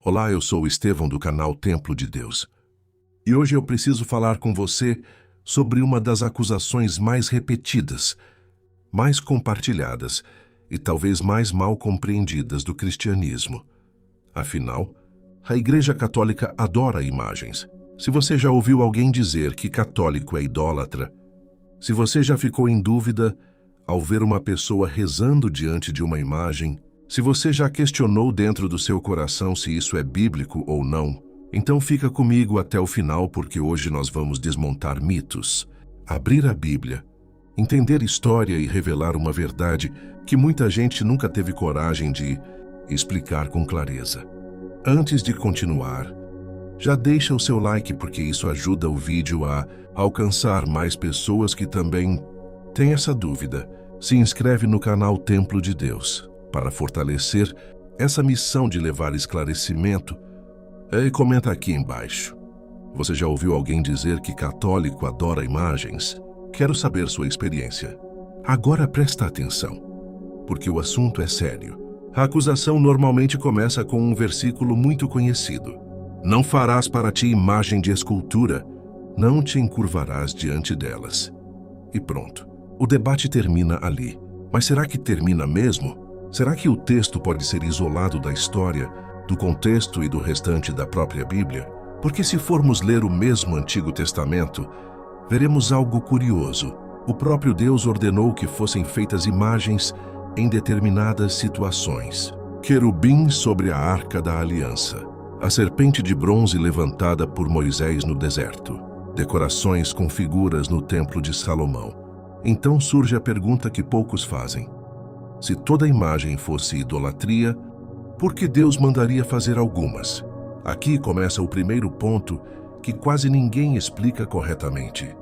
Olá, eu sou o Estevão do canal Templo de Deus. E hoje eu preciso falar com você sobre uma das acusações mais repetidas, mais compartilhadas e talvez mais mal compreendidas do cristianismo. Afinal, a Igreja Católica adora imagens. Se você já ouviu alguém dizer que católico é idólatra, se você já ficou em dúvida ao ver uma pessoa rezando diante de uma imagem, se você já questionou dentro do seu coração se isso é bíblico ou não, então fica comigo até o final, porque hoje nós vamos desmontar mitos, abrir a Bíblia, entender história e revelar uma verdade que muita gente nunca teve coragem de explicar com clareza. Antes de continuar, já deixa o seu like, porque isso ajuda o vídeo a alcançar mais pessoas que também têm essa dúvida. Se inscreve no canal Templo de Deus para fortalecer essa missão de levar esclarecimento. E comenta aqui embaixo. Você já ouviu alguém dizer que católico adora imagens? Quero saber sua experiência. Agora presta atenção, porque o assunto é sério. A acusação normalmente começa com um versículo muito conhecido. Não farás para ti imagem de escultura, não te encurvarás diante delas. E pronto. O debate termina ali. Mas será que termina mesmo? Será que o texto pode ser isolado da história, do contexto e do restante da própria Bíblia? Porque se formos ler o mesmo Antigo Testamento, veremos algo curioso. O próprio Deus ordenou que fossem feitas imagens em determinadas situações. Querubim sobre a Arca da Aliança. A serpente de bronze levantada por Moisés no deserto. Decorações com figuras no Templo de Salomão. Então surge a pergunta que poucos fazem. Se toda imagem fosse idolatria, por que Deus mandaria fazer algumas? Aqui começa o primeiro ponto que quase ninguém explica corretamente.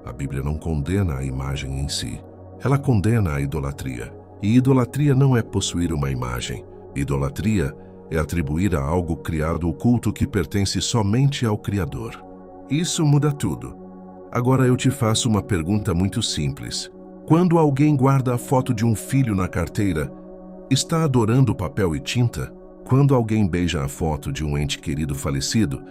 A Bíblia não condena a imagem em si. Ela condena a idolatria. E idolatria não é possuir uma imagem. Idolatria é atribuir a algo criado o culto que pertence somente ao Criador. Isso muda tudo. Agora eu te faço uma pergunta muito simples. Quando alguém guarda a foto de um filho na carteira, está adorando papel e tinta? Quando alguém beija a foto de um ente querido falecido,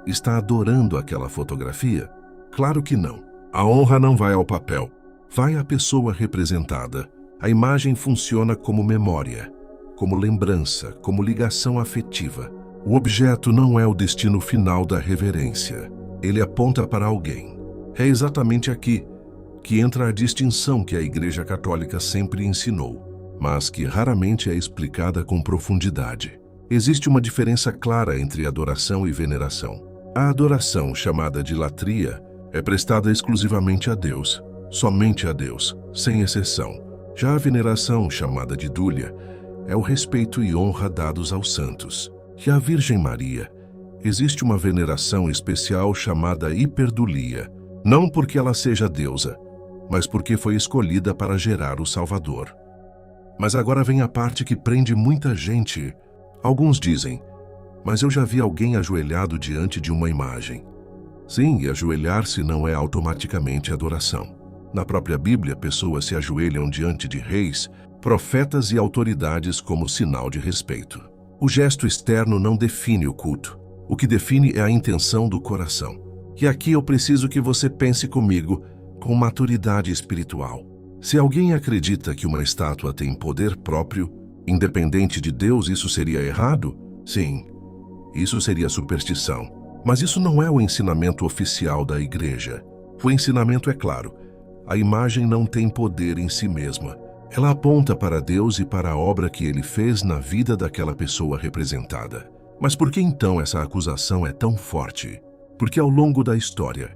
está adorando aquela fotografia? Claro que não. A honra não vai ao papel, vai à pessoa representada. A imagem funciona como memória, como lembrança, como ligação afetiva. O objeto não é o destino final da reverência. Ele aponta para alguém. É exatamente aqui que entra a distinção que a Igreja Católica sempre ensinou, mas que raramente é explicada com profundidade. Existe uma diferença clara entre adoração e veneração. A adoração, chamada de latria, é prestada exclusivamente a Deus, somente a Deus, sem exceção. Já a veneração, chamada de dúlia, é o respeito e honra dados aos santos. E à Virgem Maria, existe uma veneração especial chamada hiperdulia, não porque ela seja deusa, mas porque foi escolhida para gerar o Salvador. Mas agora vem a parte que prende muita gente. Alguns dizem, mas eu já vi alguém ajoelhado diante de uma imagem. Sim, e ajoelhar-se não é automaticamente adoração. Na própria Bíblia, pessoas se ajoelham diante de reis, profetas e autoridades como sinal de respeito. O gesto externo não define o culto. O que define é a intenção do coração. E aqui eu preciso que você pense comigo com maturidade espiritual. Se alguém acredita que uma estátua tem poder próprio, independente de Deus, isso seria errado? Sim, isso seria superstição. Mas isso não é o ensinamento oficial da Igreja. O ensinamento é claro. A imagem não tem poder em si mesma. Ela aponta para Deus e para a obra que Ele fez na vida daquela pessoa representada. Mas por que então essa acusação é tão forte? Porque ao longo da história,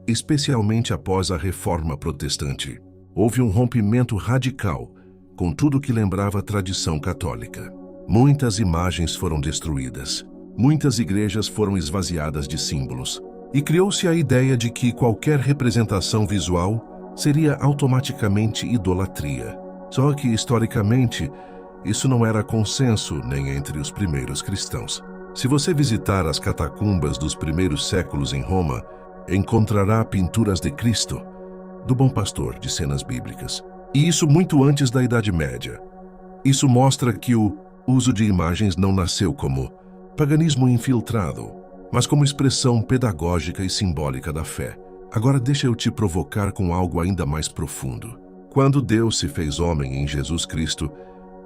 especialmente após a Reforma Protestante, houve um rompimento radical com tudo que lembrava a tradição católica. Muitas imagens foram destruídas, muitas igrejas foram esvaziadas de símbolos, e criou-se a ideia de que qualquer representação visual seria automaticamente idolatria. Só que, historicamente, isso não era consenso nem entre os primeiros cristãos. Se você visitar as catacumbas dos primeiros séculos em Roma, encontrará pinturas de Cristo, do Bom Pastor, de cenas bíblicas. E isso muito antes da Idade Média. Isso mostra que o uso de imagens não nasceu como paganismo infiltrado, mas como expressão pedagógica e simbólica da fé. Agora deixa eu te provocar com algo ainda mais profundo. Quando Deus se fez homem em Jesus Cristo,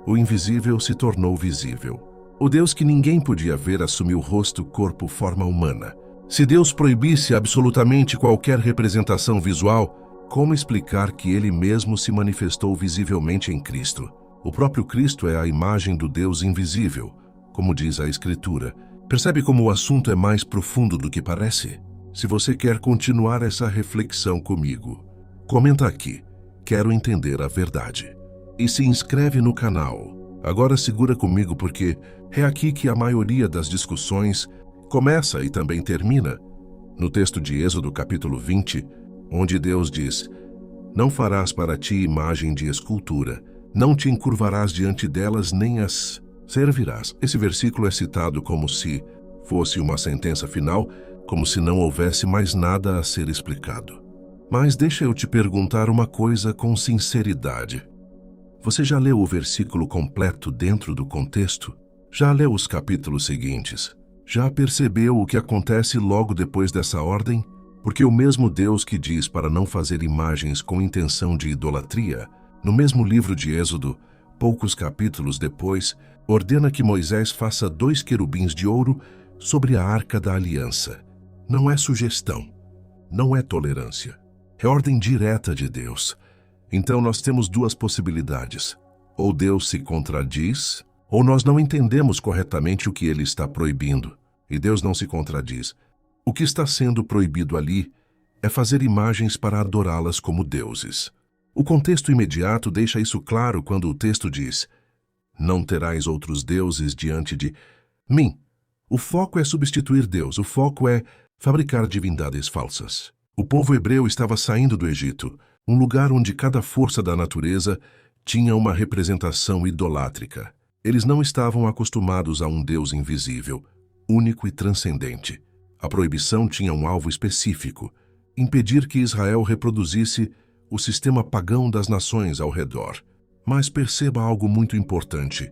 o invisível se tornou visível. O Deus que ninguém podia ver assumiu rosto, corpo, forma humana. Se Deus proibisse absolutamente qualquer representação visual, como explicar que Ele mesmo se manifestou visivelmente em Cristo? O próprio Cristo é a imagem do Deus invisível, como diz a Escritura. Percebe como o assunto é mais profundo do que parece? Se você quer continuar essa reflexão comigo, comenta aqui. Quero entender a verdade. E se inscreve no canal. Agora segura comigo porque é aqui que a maioria das discussões começa e também termina. No texto de Êxodo capítulo 20, onde Deus diz: "Não farás para ti imagem de escultura, não te encurvarás diante delas nem as servirás." Esse versículo é citado como se fosse uma sentença final, como se não houvesse mais nada a ser explicado. Mas deixa eu te perguntar uma coisa com sinceridade. Você já leu o versículo completo dentro do contexto? Já leu os capítulos seguintes? Já percebeu o que acontece logo depois dessa ordem? Porque o mesmo Deus que diz para não fazer imagens com intenção de idolatria, no mesmo livro de Êxodo, poucos capítulos depois, ordena que Moisés faça 2 querubins de ouro sobre a Arca da Aliança. Não é sugestão, não é tolerância, é ordem direta de Deus. Então nós temos 2 possibilidades. Ou Deus se contradiz, ou nós não entendemos corretamente o que Ele está proibindo. E Deus não se contradiz. O que está sendo proibido ali é fazer imagens para adorá-las como deuses. O contexto imediato deixa isso claro quando o texto diz: "Não terás outros deuses diante de mim." O foco é substituir Deus, o foco é fabricar divindades falsas. O povo hebreu estava saindo do Egito, um lugar onde cada força da natureza tinha uma representação idolátrica. Eles não estavam acostumados a um Deus invisível, único e transcendente. A proibição tinha um alvo específico: impedir que Israel reproduzisse o sistema pagão das nações ao redor. Mas perceba algo muito importante.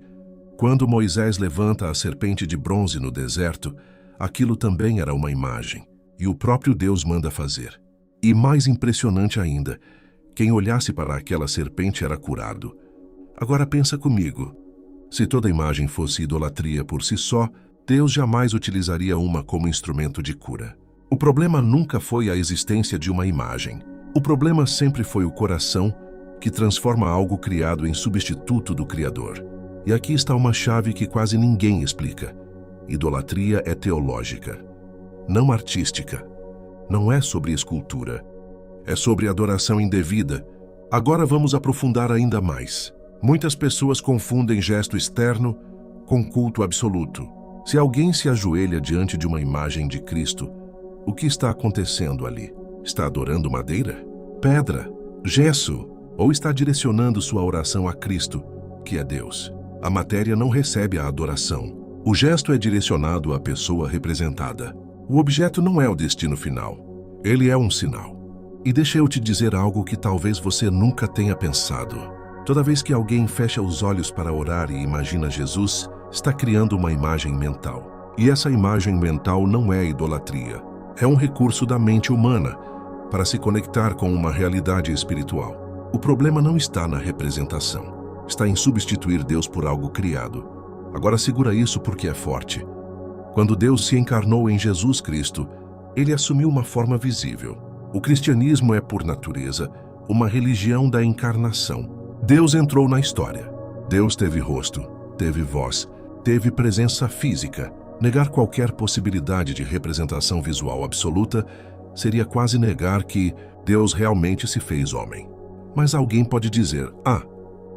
Quando Moisés levanta a serpente de bronze no deserto, aquilo também era uma imagem, e o próprio Deus manda fazer. E mais impressionante ainda, quem olhasse para aquela serpente era curado. Agora pensa comigo. Se toda imagem fosse idolatria por si só, Deus jamais utilizaria uma como instrumento de cura. O problema nunca foi a existência de uma imagem. O problema sempre foi o coração, que transforma algo criado em substituto do Criador. E aqui está uma chave que quase ninguém explica. Idolatria é teológica, não artística. Não é sobre escultura. É sobre adoração indevida. Agora vamos aprofundar ainda mais. Muitas pessoas confundem gesto externo com culto absoluto. Se alguém se ajoelha diante de uma imagem de Cristo, o que está acontecendo ali? Está adorando madeira? Pedra? Gesso? Ou está direcionando sua oração a Cristo, que é Deus? A matéria não recebe a adoração. O gesto é direcionado à pessoa representada. O objeto não é o destino final. Ele é um sinal. E deixa eu te dizer algo que talvez você nunca tenha pensado. Toda vez que alguém fecha os olhos para orar e imagina Jesus, está criando uma imagem mental. E essa imagem mental não é idolatria. É um recurso da mente humana para se conectar com uma realidade espiritual. O problema não está na representação. Está em substituir Deus por algo criado. Agora segura isso porque é forte. Quando Deus se encarnou em Jesus Cristo, Ele assumiu uma forma visível. O cristianismo é, por natureza, uma religião da encarnação. Deus entrou na história. Deus teve rosto, teve voz, teve presença física. Negar qualquer possibilidade de representação visual absoluta seria quase negar que Deus realmente se fez homem. Mas alguém pode dizer: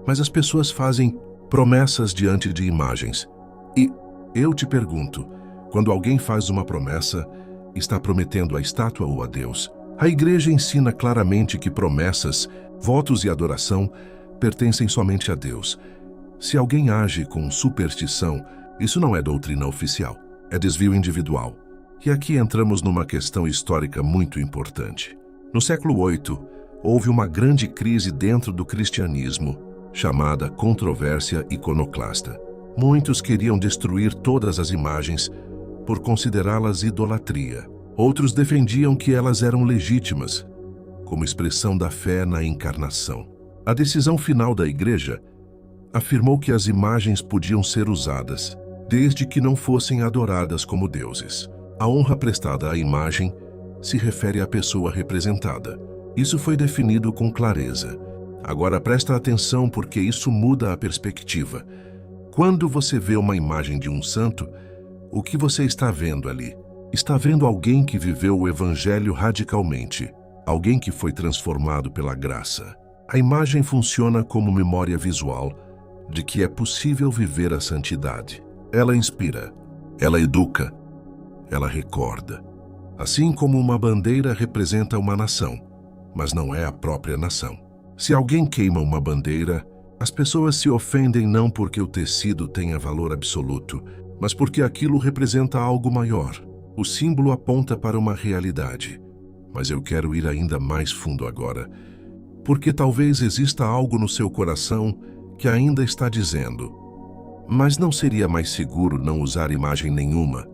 mas as pessoas fazem promessas diante de imagens. E eu te pergunto, quando alguém faz uma promessa, está prometendo a estátua ou a Deus? A Igreja ensina claramente que promessas, votos e adoração pertencem somente a Deus. Se alguém age com superstição, isso não é doutrina oficial, é desvio individual. E aqui entramos numa questão histórica muito importante. No século VIII, houve uma grande crise dentro do cristianismo, chamada controvérsia iconoclasta. Muitos queriam destruir todas as imagens por considerá-las idolatria. Outros defendiam que elas eram legítimas, como expressão da fé na encarnação. A decisão final da Igreja afirmou que as imagens podiam ser usadas, desde que não fossem adoradas como deuses. A honra prestada à imagem se refere à pessoa representada. Isso foi definido com clareza. Agora presta atenção porque isso muda a perspectiva. Quando você vê uma imagem de um santo, o que você está vendo ali? Está vendo alguém que viveu o Evangelho radicalmente, alguém que foi transformado pela graça. A imagem funciona como memória visual de que é possível viver a santidade. Ela inspira, ela educa, ela recorda. Assim como uma bandeira representa uma nação, mas não é a própria nação. Se alguém queima uma bandeira, as pessoas se ofendem não porque o tecido tenha valor absoluto, mas porque aquilo representa algo maior. O símbolo aponta para uma realidade. Mas eu quero ir ainda mais fundo agora, porque talvez exista algo no seu coração que ainda está dizendo: mas não seria mais seguro não usar imagem nenhuma?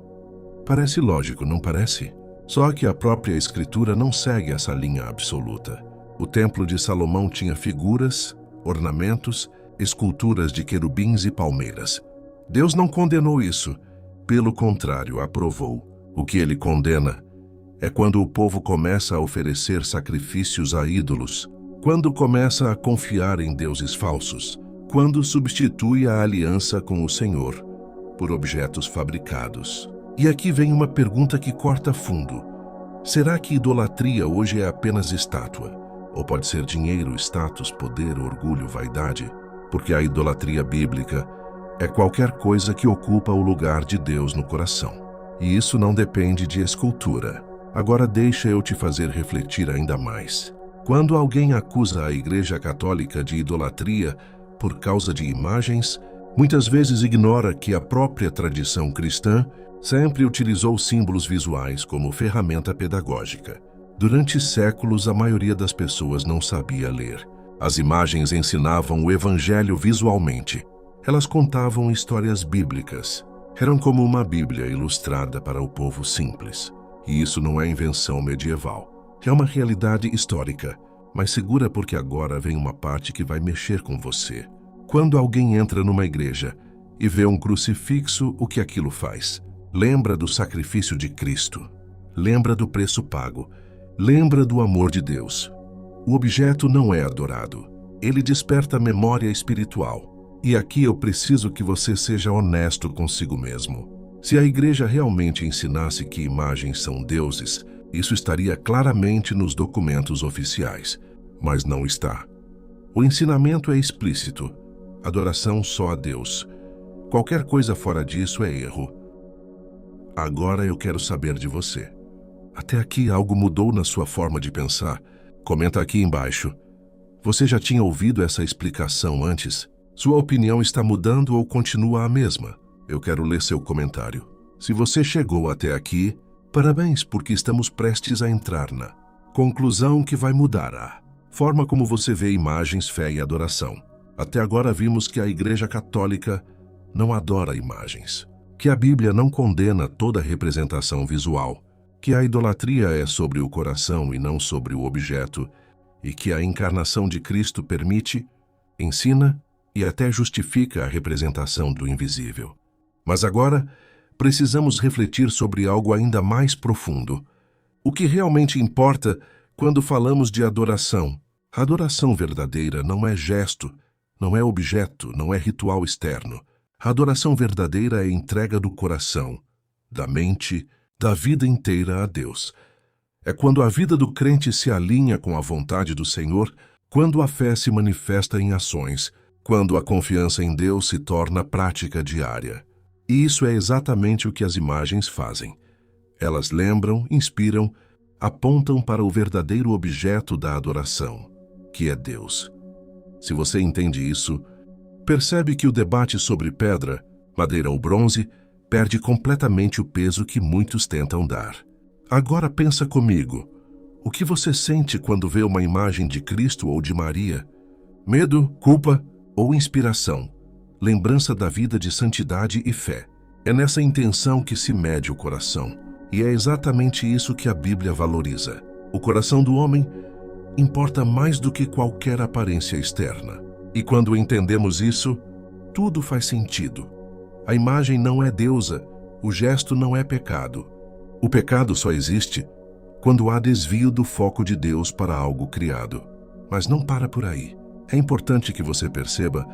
Parece lógico, não parece? Só que a própria Escritura não segue essa linha absoluta. O Templo de Salomão tinha figuras, ornamentos, esculturas de querubins e palmeiras. Deus não condenou isso. Pelo contrário, aprovou. O que ele condena é quando o povo começa a oferecer sacrifícios a ídolos, quando começa a confiar em deuses falsos, quando substitui a aliança com o Senhor por objetos fabricados. E aqui vem uma pergunta que corta fundo. Será que idolatria hoje é apenas estátua? Ou pode ser dinheiro, status, poder, orgulho, vaidade? Porque a idolatria bíblica é qualquer coisa que ocupa o lugar de Deus no coração. E isso não depende de escultura. Agora deixa eu te fazer refletir ainda mais. Quando alguém acusa a Igreja Católica de idolatria por causa de imagens, muitas vezes ignora que a própria tradição cristã sempre utilizou símbolos visuais como ferramenta pedagógica. Durante séculos, a maioria das pessoas não sabia ler. As imagens ensinavam o Evangelho visualmente. Elas contavam histórias bíblicas. Eram como uma Bíblia ilustrada para o povo simples. E isso não é invenção medieval. É uma realidade histórica, mas segura porque agora vem uma parte que vai mexer com você. Quando alguém entra numa igreja e vê um crucifixo, o que aquilo faz? Lembra do sacrifício de Cristo. Lembra do preço pago. Lembra do amor de Deus. O objeto não é adorado. Ele desperta memória espiritual. E aqui eu preciso que você seja honesto consigo mesmo. Se a igreja realmente ensinasse que imagens são deuses, isso estaria claramente nos documentos oficiais. Mas não está. O ensinamento é explícito. Adoração só a Deus. Qualquer coisa fora disso é erro. Agora eu quero saber de você. Até aqui algo mudou na sua forma de pensar? Comenta aqui embaixo. Você já tinha ouvido essa explicação antes? Sua opinião está mudando ou continua a mesma? Eu quero ler seu comentário. Se você chegou até aqui, parabéns, porque estamos prestes a entrar na conclusão que vai mudar a forma como você vê imagens, fé e adoração. Até agora vimos que a Igreja Católica não adora imagens, que a Bíblia não condena toda representação visual, que a idolatria é sobre o coração e não sobre o objeto, e que a encarnação de Cristo permite, ensina e até justifica a representação do invisível. Mas agora, precisamos refletir sobre algo ainda mais profundo. O que realmente importa quando falamos de adoração? A adoração verdadeira não é gesto, não é objeto, não é ritual externo. A adoração verdadeira é entrega do coração, da mente, da vida inteira a Deus. É quando a vida do crente se alinha com a vontade do Senhor, quando a fé se manifesta em ações, quando a confiança em Deus se torna prática diária. E isso é exatamente o que as imagens fazem. Elas lembram, inspiram, apontam para o verdadeiro objeto da adoração, que é Deus. Se você entende isso, percebe que o debate sobre pedra, madeira ou bronze perde completamente o peso que muitos tentam dar. Agora pensa comigo. O que você sente quando vê uma imagem de Cristo ou de Maria? Medo, culpa ou inspiração? lembrança da vida de santidade e fé. É nessa intenção que se mede o coração. E é exatamente isso que a Bíblia valoriza. O coração do homem importa mais do que qualquer aparência externa. E quando entendemos isso, tudo faz sentido. A imagem não é deusa, o gesto não é pecado. O pecado só existe quando há desvio do foco de Deus para algo criado. Mas não para por aí. É importante que você perceba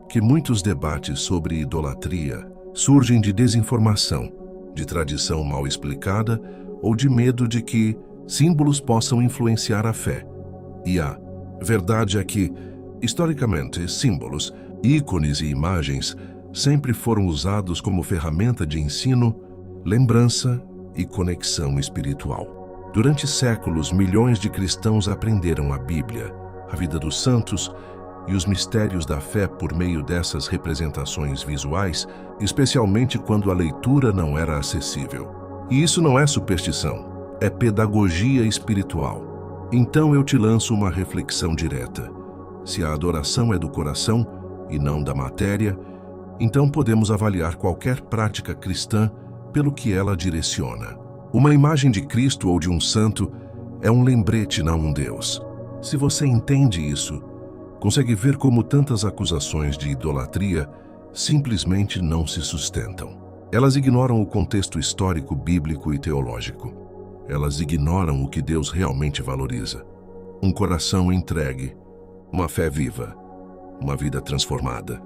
que muitos debates sobre idolatria surgem de desinformação, de tradição mal explicada ou de medo de que símbolos possam influenciar a fé. E a verdade é que, historicamente, símbolos, ícones e imagens sempre foram usados como ferramenta de ensino, lembrança e conexão espiritual. Durante séculos, milhões de cristãos aprenderam a Bíblia, a vida dos santos e os mistérios da fé por meio dessas representações visuais, especialmente quando a leitura não era acessível. E isso não é superstição, é pedagogia espiritual. Então eu te lanço uma reflexão direta. Se a adoração é do coração e não da matéria, então podemos avaliar qualquer prática cristã pelo que ela direciona. Uma imagem de Cristo ou de um santo é um lembrete, não um Deus. Se você entende isso, consegue ver como tantas acusações de idolatria simplesmente não se sustentam. Elas ignoram o contexto histórico, bíblico e teológico. Elas ignoram o que Deus realmente valoriza. Um coração entregue, uma fé viva, uma vida transformada.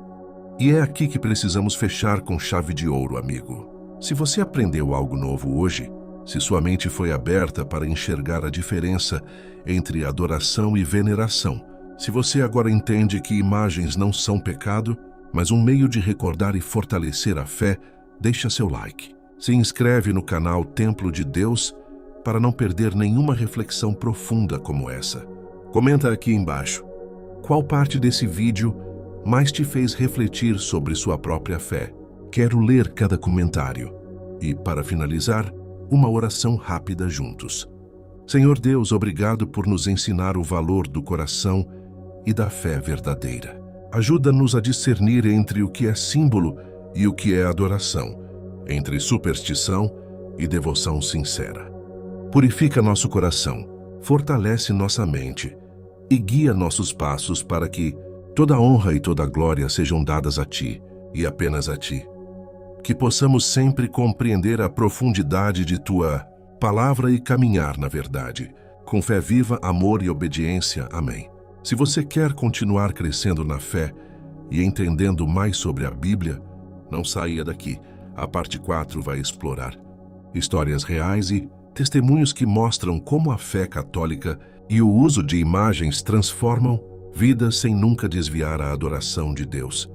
E é aqui que precisamos fechar com chave de ouro, amigo. Se você aprendeu algo novo hoje, se sua mente foi aberta para enxergar a diferença entre adoração e veneração, se você agora entende que imagens não são pecado, mas um meio de recordar e fortalecer a fé, deixa seu like. Se inscreve no canal Templo de Deus para não perder nenhuma reflexão profunda como essa. Comenta aqui embaixo qual parte desse vídeo mais te fez refletir sobre sua própria fé. Quero ler cada comentário. E, para finalizar, uma oração rápida juntos. Senhor Deus, obrigado por nos ensinar o valor do coração e da fé verdadeira. Ajuda-nos a discernir entre o que é símbolo e o que é adoração, entre superstição e devoção sincera. Purifica nosso coração, fortalece nossa mente e guia nossos passos para que toda honra e toda glória sejam dadas a Ti e apenas a Ti. Que possamos sempre compreender a profundidade de Tua palavra e caminhar na verdade, com fé viva, amor e obediência. Amém. Se você quer continuar crescendo na fé e entendendo mais sobre a Bíblia, não saia daqui. A parte 4 vai explorar histórias reais e testemunhos que mostram como a fé católica e o uso de imagens transformam vidas sem nunca desviar a adoração de Deus.